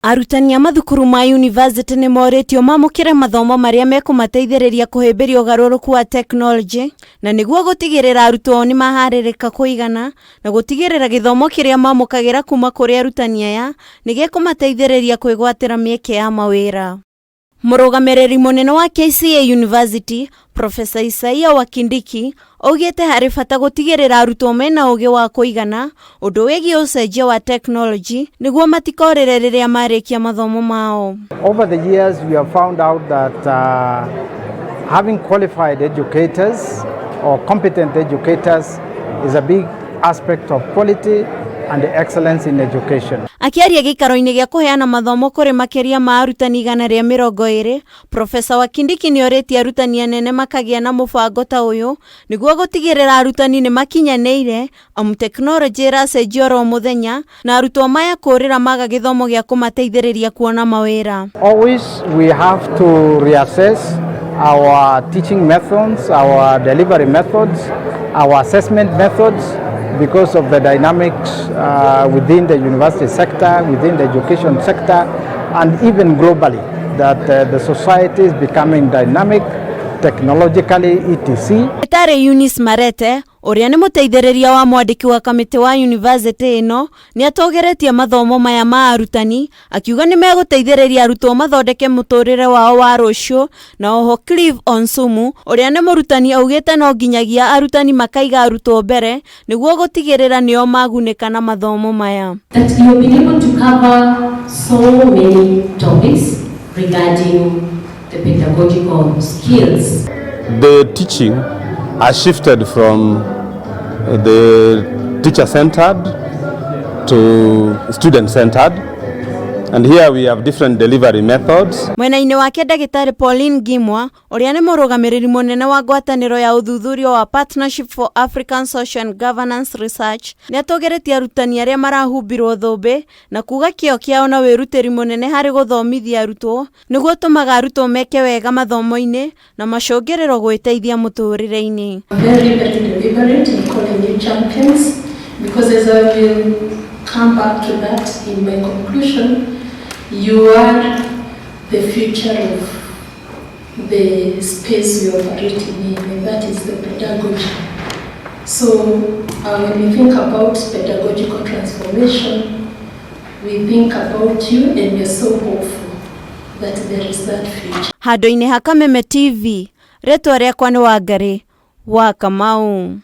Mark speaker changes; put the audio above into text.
Speaker 1: Arutani a mathukuru ma university ni moritio mamukire mathomo maria mekumateithĩrĩria kuhimbiria ugaruruku wa technology na niguo gutigirira arutwo ni maharirika kuigana na gutigirira githomo kiria mamukagira kuma kuri arutani aya nigekumateithĩrĩria kwigwatira mieke ya mawira. Murugamiriri munene wa KCA University Professor Isaia wa Kindiki augite hari bata gutigirira arutwo mena uge wa kuigana undu wigi ucenjia wa technology niguo matikorere riria marikia mathomo mao.
Speaker 2: Over the years we have found out that having qualified educators or competent educators is a big aspect of quality and excellence in education.
Speaker 1: Akiaria gikaro-ini gia kuheana mathomo kuri makiria ma arutani 120, Professor wa Kindiki ni oreti arutani anene makagia na mubango ta uyu niguo gutigirira arutani ni makinyaneire amu technology iracenjia ro muthenya na arutwo maya kurira maga githomo gia kumateithĩrĩria kuona mawira.
Speaker 2: Always we have to reassess our teaching methods, our delivery methods, our assessment methods, because of the dynamics within the university sector, within the education sector, and even globally, that the society is becoming dynamic, technologically, etc.
Speaker 1: GICIGO Eunice Marete, uria ni muteithĩrĩria wa mwandiki wa kamiti wa university ino, ni atogeretie mathomo maya ma arutani, akiuga ni meguteithĩrĩria arutwo mathondeke muturire wao wa rucio, na oho Clive Onsumu, uria ni murutani augite no nginyagia arutani makaiga arutwo mbere, niguo gutigirira nio magunĩka na mathomo maya.
Speaker 3: That you have been able to cover so many topics regarding the pedagogical skills.
Speaker 4: The teaching has shifted from the teacher-centered to student-centered, and here we have different delivery methods.
Speaker 1: Mwena-ini wake Dagitari Pauline Gimwa, uria ni murugamiriri munene wa ngwataniro ya uthuthurio wa Partnership for African Social and Governance Research, ni atogeretie arutani aria marahumbirwo thũmbĩ na kuga kĩo kĩao na wĩrutĩri munene hari guthomithia arutwo niguo tumaga arutwo meke wega mathomo-ini na macũngĩrĩro gwĩteithia mũtũrĩre-ini.
Speaker 3: Very deliberate in calling you champions, because as I will come back to that in my conclusion, you are the future of the space we operate in, and that is the pedagogy. So when we think about pedagogical transformation, we think about you, and we are so hopeful that there is that future.
Speaker 1: Handu-ini ha Kameme TV, retwa riakwa ni Wangari wa Kamau.